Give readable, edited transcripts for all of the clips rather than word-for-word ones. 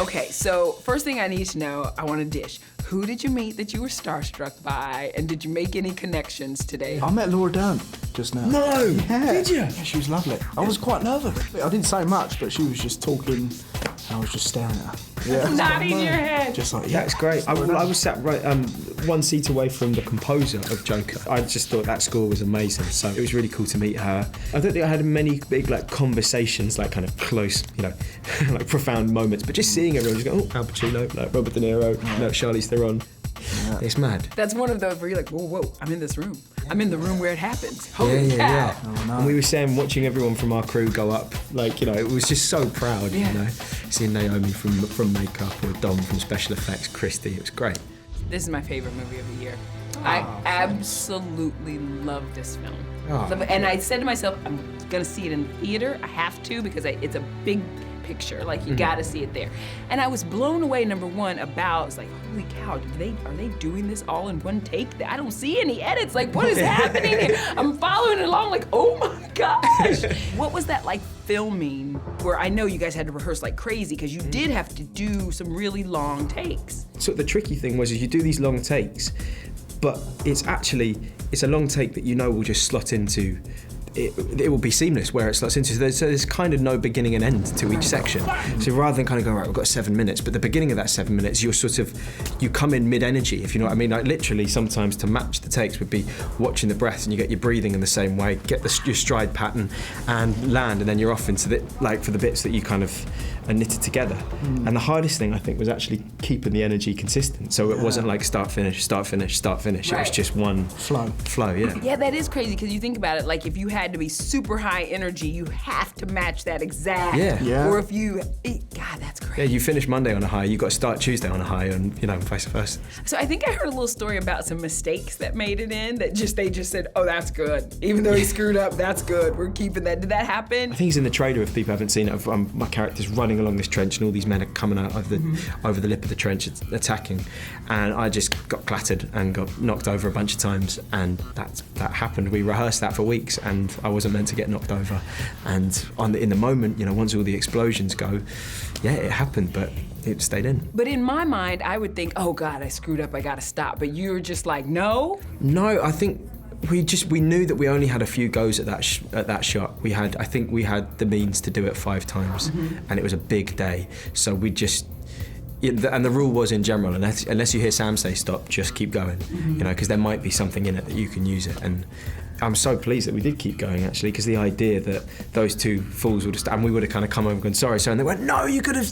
Okay, so first thing I need to know, I want a dish. Who did you meet that you were starstruck by, and did you make any connections today? I met Laura Dern just now. No! Yeah. Did you? Yeah, she was lovely. I was quite nervous. I didn't say much, but she was just talking, and I was just staring at her. Yeah. Nodding your head. Just like, yeah. That's great. I was sat right one seat away from the composer of Joker. I just thought that score was amazing, so it was really cool to meet her. I don't think I had many big conversations, kind of close, like profound moments, but just seeing everyone just go, oh, Al Pacino, like Robert De Niro, Charlize Theron. Yeah. It's mad. That's one of those where you're like, whoa, I'm in this room. I'm in the room where it happens. Holy cow. Yeah. Oh, no. And we were saying, watching everyone from our crew go up, it was just so proud, seeing Naomi from makeup, or Dom from special effects, Christy, it was great. This is my favorite movie of the year. I absolutely love this film. And I said to myself, I'm gonna see it in the theater. I have to, because it's a big picture. Like, you gotta see it there. And I was blown away, number one, about, it's like, holy cow, are they doing this all in one take? I don't see any edits. Like, what is happening here? I'm following along like, oh my gosh. What was that like filming, where I know you guys had to rehearse like crazy, because you did have to do some really long takes. So the tricky thing was, is you do these long takes, but it's a long take that will just slot into, it will be seamless where it slots into. So there's kind of no beginning and end to each section. So rather than kind of go, right, we've got 7 minutes, but the beginning of that 7 minutes, you come in mid-energy, if you know what I mean. Like, literally, sometimes to match the takes would be watching the breaths, and you get your breathing in the same way, get your stride pattern, and land, and then you're off into for the bits that you kind of are knitted together. And the hardest thing, I think, was actually keeping the energy consistent. So it wasn't like start, finish, start, finish, start, finish. Right. It was just one flow, yeah. Yeah, that is crazy, because you think about it, like, if you had to be super high energy, you have to match that exact. Yeah. Or if you, God, that's crazy. Yeah, you finish Monday on a high, you got to start Tuesday on a high, and vice versa. So I think I heard a little story about some mistakes that made it in, that they just said, oh, that's good. Even though he screwed up, that's good. We're keeping that. Did that happen? I think it's in the trailer, if people haven't seen it, of my character's running along this trench, and all these men are coming out of over the lip of the trench, attacking, and I just got clattered and got knocked over a bunch of times, and that happened. We rehearsed that for weeks, and I wasn't meant to get knocked over. And in the moment, once all the explosions go, yeah, it happened, but it stayed in. But in my mind, I would think, oh God, I screwed up, I gotta stop. But you were just like, no? No, I think we knew that we only had a few goes at that shot. I think we had the means to do it 5 times, and it was a big day. So we just, and the rule was, in general, unless you hear Sam say stop, just keep going, because there might be something in it that you can use it. And I'm so pleased that we did keep going, actually, because the idea that those 2 fools would have, and we would have kind of come over and gone, sorry, sir, and they went, no, you could have,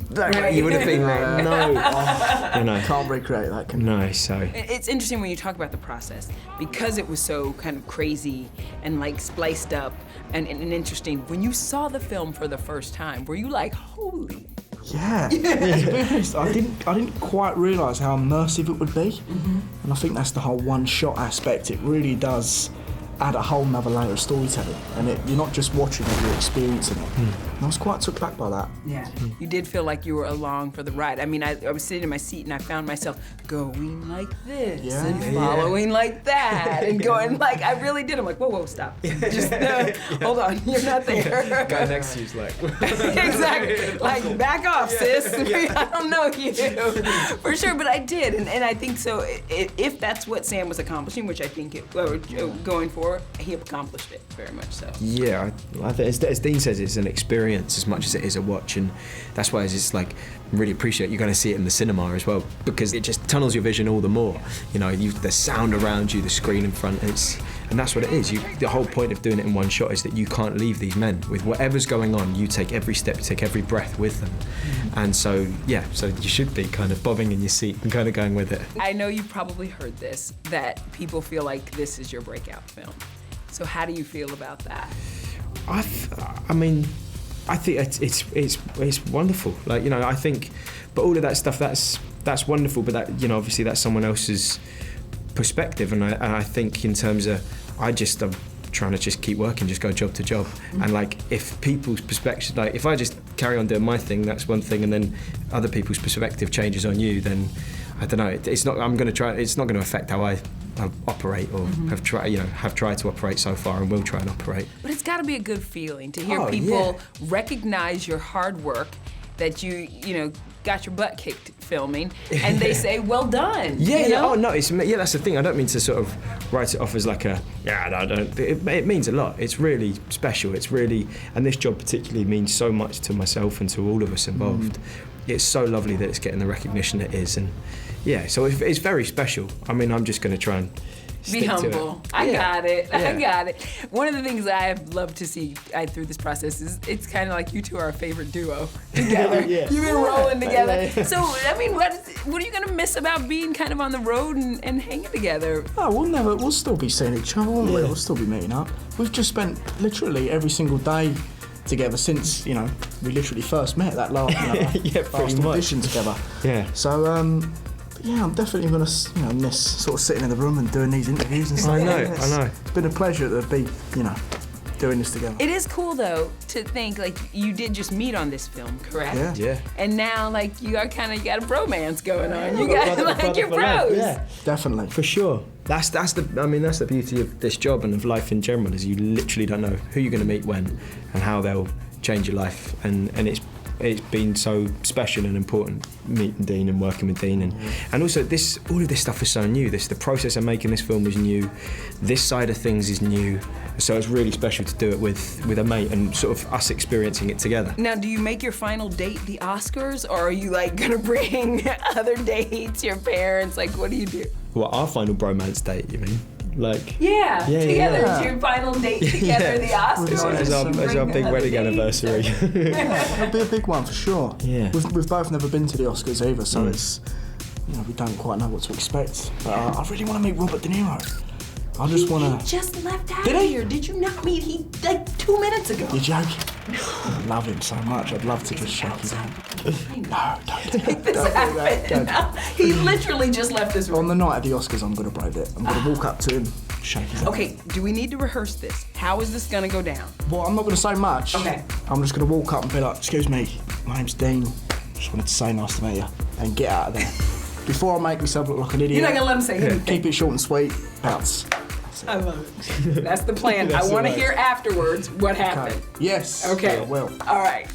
you would have been like, no. Can't recreate that, can you? No, so. It's interesting when you talk about the process, because it was so kind of crazy and like spliced up and interesting. When you saw the film for the first time, were you like, holy? Yeah. To be honest, I didn't quite realise how immersive it would be. And I think that's the whole one-shot aspect. It really does add a whole nother layer of storytelling, and you're not just watching it, you're experiencing it. And I was quite took back by that. Yeah. You did feel like you were along for the ride. I mean, I was sitting in my seat and I found myself going like this and following like that and going like, I really did. I'm like, whoa, stop. Just hold on, you're not there. Guy next to you's like. Exactly. Like, back off, sis. I don't know you. For sure, but I did, and I think so. If that's what Sam was accomplishing, which I think going for, he accomplished it very much so. Yeah, I think, as Dean says, it's an experience as much as it is a watch, and that's why it's like, really appreciate you're going to see it in the cinema as well, because it just tunnels your vision all the more. The sound around you, the screen in front, and that's what it is. The whole point of doing it in one shot is that you can't leave these men. With whatever's going on, you take every step, you take every breath with them. And so, yeah, so you should be kind of bobbing in your seat and kind of going with it. I know you've probably heard this, that people feel like this is your breakout film. So how do you feel about that? I think it's wonderful. I think, but all of that stuff, that's wonderful. But that, obviously that's someone else's perspective. And I think in terms of, I'm trying to just keep working, just go job to job. And if people's perspective, if I just carry on doing my thing, that's one thing. And then other people's perspective changes on you, then I don't know. It's not. It's not going to affect how I operate, or have tried to operate so far, and will try and operate. But it's got to be a good feeling to hear people recognize your hard work, that you got your butt kicked filming, and they say, well done. Yeah, you know? oh no, that's the thing. I don't mean to sort of write it off as like I don't. It means a lot. It's really special. It's really, and this job particularly means so much to myself and to all of us involved. It's so lovely that it's getting the recognition it is, and yeah, so it's very special. I mean, I'm just going to try and Be humble. I got it. Yeah. I got it. One of the things I've loved to see through this process is it's kind of like you two are a favorite duo together. Yeah. You've been rolling together. So, I mean, what are you going to miss about being kind of on the road and hanging together? Oh, we'll still be seeing each other, won't we? We'll still be meeting up. We've just spent literally every single day together since, we literally first met that last, last audition together. Yeah. So, yeah, I'm definitely going to, miss sort of sitting in the room and doing these interviews and stuff. I know. It's been a pleasure to be, doing this together. It is cool, though, to think, like, you did just meet on this film, correct? Yeah. Yeah. And now, like, you got a bromance going on. You got, like, your bros. Yeah. Definitely. For sure. That's the beauty of this job and of life in general, is you literally don't know who you're going to meet when and how they'll change your life, and it's been so special and important meeting Dean and working with Dean, and also all of this stuff is so new. The process of making this film is new. This side of things is new. So it's really special to do it with a mate and sort of us experiencing it together. Now, do you make your final date the Oscars, or are you like gonna bring other dates, your parents? Like, what do you do? What, our final bromance date, you mean? Like, Yeah, together. yeah. It's your final date together, the Oscars. as our big wedding anniversary. It'll be a big one for sure. Yeah. We've both never been to the Oscars either, so it's, we don't quite know what to expect. But I really want to meet Robert De Niro. I just want He to. just left out Did of he? here. Did you not meet? He like 2 minutes ago. You're joking? I love him so much. I'd love to just shake his hand. No, don't do that. This Don't do that. happened. He literally just left this room. On the night of the Oscars, I'm going to brave it. I'm going to walk up to him, shake his hand. Okay, do we need to rehearse this? How is this gonna go down? Well, I'm not going to say much. Okay. I'm just going to walk up and be like, excuse me, my name's Dean. Just wanted to say nice to meet you. And get out of there. Before I make myself look like an idiot. You're not gonna let him say anything. Keep it short and sweet. Bounce. I love it. That's the plan. I That's want to the hear afterwards what happened. Okay. Yes. Okay. I will. All right.